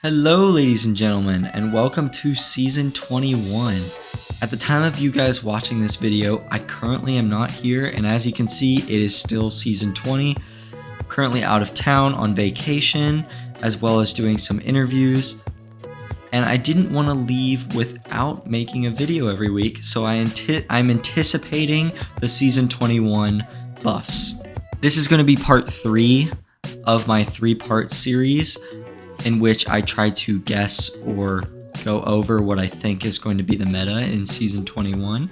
Hello ladies and gentlemen, and welcome to Season 21. At the time of you guys watching this video, I currently am not here, and as you can see, it is still Season 20. I'm currently out of town on vacation, as well as doing some interviews. And I didn't want to leave without making a video every week, so I'm anticipating the Season 21 buffs. This is going to be part 3 of my 3-part series, in which I try to guess or go over what I think is going to be the meta in Season 21.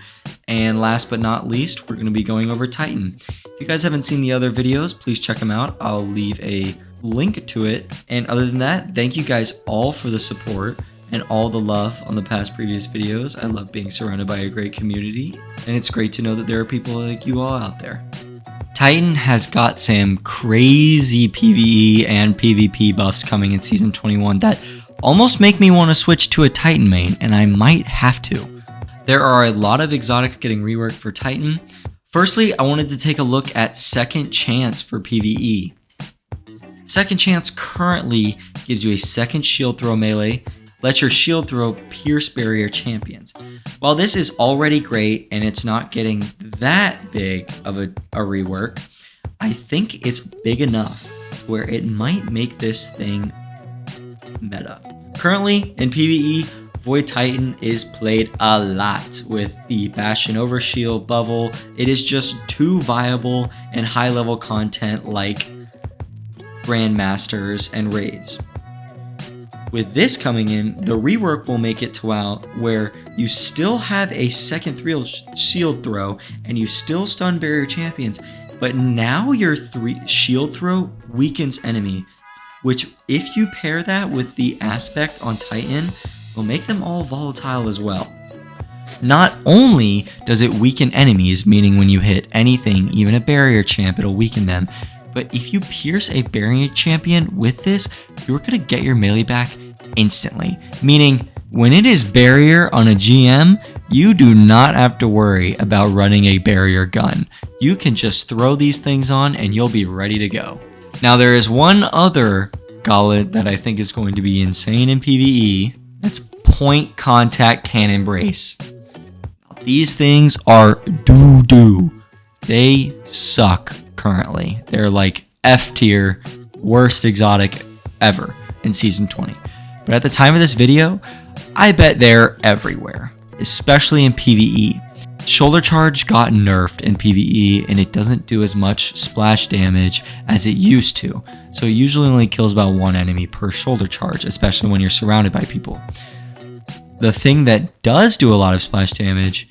And last but not least, we're going to be going over Titan. If you guys haven't seen the other videos, please check them out. I'll leave a link to it. And other than that, thank you guys all for the support and all the love on the previous videos. I love being surrounded by a great community, and it's great to know that there are people like you all out there. Titan has got some crazy PvE and PvP buffs coming in Season 21 that almost make me want to switch to a Titan main, and I might have to. There are a lot of exotics getting reworked for Titan. Firstly, I wanted to take a look at Second Chance for PvE. Second Chance currently gives you a second shield throw melee, lets your shield throw pierce barrier champions. While this is already great and it's not getting that big of a rework, I think it's big enough where it might make this thing meta. Currently in PvE, Void Titan is played a lot with the Bastion Overshield bubble. It is just too viable and high level content like Grandmasters and Raids. With this coming in, the rework will make it to where you still have a second shield throw and you still stun barrier champions, but now your shield throw weakens enemy, which if you pair that with the aspect on Titan, will make them all volatile as well. Not only does it weaken enemies, meaning when you hit anything, even a barrier champ, it'll weaken them, but if you pierce a barrier champion with this, you're going to get your melee back instantly. Meaning, when it is barrier on a GM, you do not have to worry about running a barrier gun. You can just throw these things on and you'll be ready to go. Now, there is one other gauntlet that I think is going to be insane in PvE. That's Point Contact Cannon Brace. These things are doo-doo. They suck currently. They're like F tier, worst exotic ever in Season 20. But at the time of this video, I bet they're everywhere, especially in PvE. Shoulder Charge got nerfed in PvE and it doesn't do as much splash damage as it used to. So it usually only kills about one enemy per Shoulder Charge, especially when you're surrounded by people. The thing that does do a lot of splash damage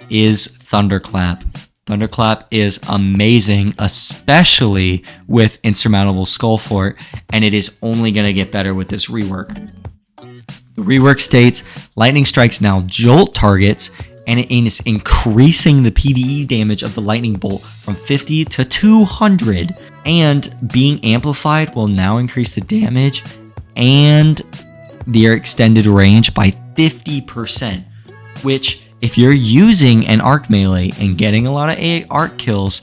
is Thunderclap. Thunderclap is amazing, especially with Insurmountable Skull Fort, and it is only going to get better with this rework. The rework states, Lightning Strikes now jolt targets, and it is increasing the PvE damage of the Lightning Bolt from 50 to 200, and being amplified will now increase the damage and their extended range by 50%, which if you're using an arc melee and getting a lot of arc kills,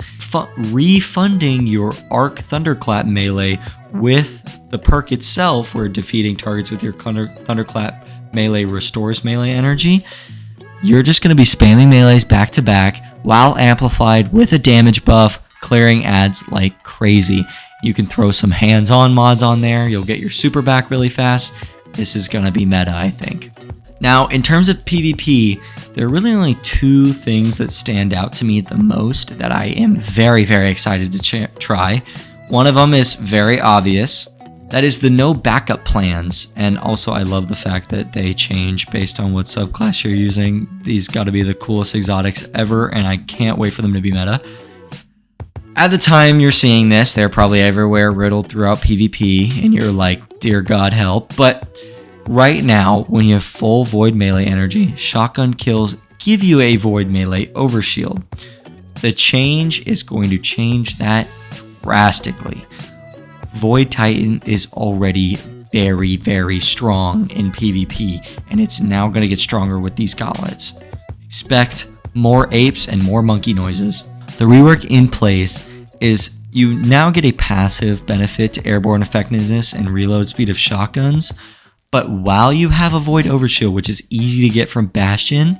refunding your arc thunderclap melee with the perk itself, where defeating targets with your thunderclap melee restores melee energy, you're just going to be spamming melees back to back while amplified with a damage buff, clearing ads like crazy. You can throw some hands-on mods on there. You'll get your super back really fast. This is going to be meta, I think. Now, in terms of PvP, there are really only 2 things that stand out to me the most that I am very, very excited to try. One of them is very obvious. That is the no backup plans. And also, I love the fact that they change based on what subclass you're using. These got to be the coolest exotics ever, and I can't wait for them to be meta. At the time you're seeing this, they're probably everywhere, riddled throughout PvP, and you're like, dear God, help. But right now, when you have full Void melee energy, shotgun kills give you a Void melee overshield. The change is going to change that drastically. Void Titan is already very, very strong in PvP, and it's now going to get stronger with these gauntlets. Expect more apes and more monkey noises. The rework in place is you now get a passive benefit to airborne effectiveness and reload speed of shotguns. But while you have a Void Overshield, which is easy to get from Bastion,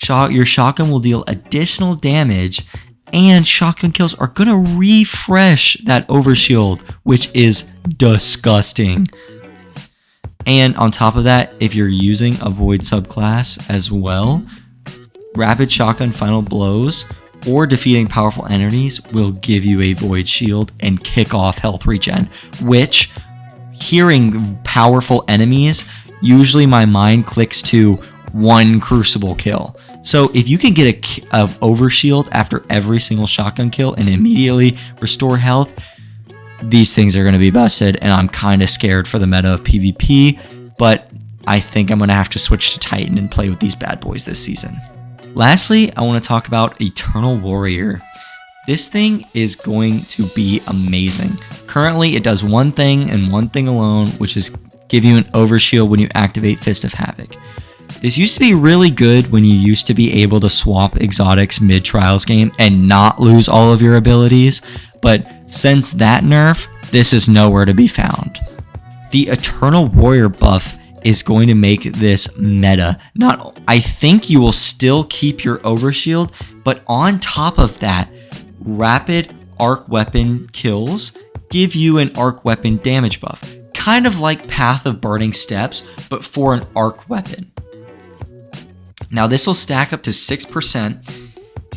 your shotgun will deal additional damage, and shotgun kills are going to refresh that Overshield, which is disgusting. And on top of that, if you're using a Void subclass as well, Rapid Shotgun Final Blows or defeating powerful enemies will give you a Void Shield and kick off health regen, which, hearing powerful enemies, usually my mind clicks to one Crucible kill. So if you can get a Overshield after every single shotgun kill and immediately restore health, these things are going to be busted, and I'm kind of scared for the meta of PvP, but I think I'm going to have to switch to Titan and play with these bad boys this season. Lastly, I want to talk about Eternal Warrior. This thing is going to be amazing. Currently, it does one thing and one thing alone, which is give you an Overshield when you activate Fist of Havoc. This used to be really good when you used to be able to swap exotics mid-trials game and not lose all of your abilities, but since that nerf, this is nowhere to be found. The Eternal Warrior buff is going to make this meta. I think you will still keep your Overshield, but on top of that, rapid arc weapon kills give you an arc weapon damage buff. Kind of like Path of Burning Steps, but for an arc weapon. Now this will stack up to 6%,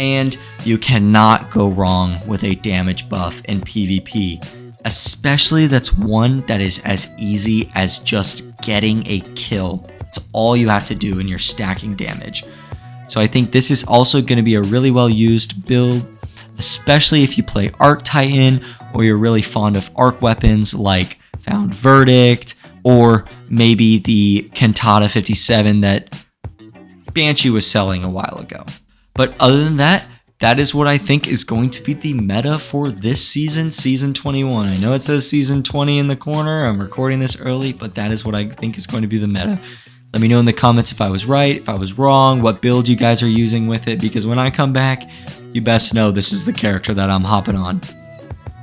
and you cannot go wrong with a damage buff in PvP. Especially that's one that is as easy as just getting a kill. It's all you have to do and you're stacking damage. So I think this is also going to be a really well used build, especially if you play Arc Titan or you're really fond of arc weapons like Found Verdict or maybe the Cantata 57 that Banshee was selling a while ago. But other than that, that is what I think is going to be the meta for this season, Season 21. I know it says Season 20 in the corner. I'm recording this early, but that is what I think is going to be the meta. Let me know in the comments if I was right, if I was wrong, what build you guys are using with it, because when I come back, you best know this is the character that I'm hopping on.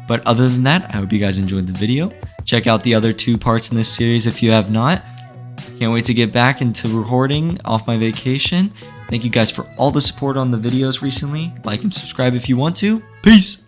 But other than that, I hope you guys enjoyed the video. Check out the other 2 parts in this series if you have not. Can't wait to get back into recording off my vacation. Thank you guys for all the support on the videos recently. Like and subscribe if you want to. Peace!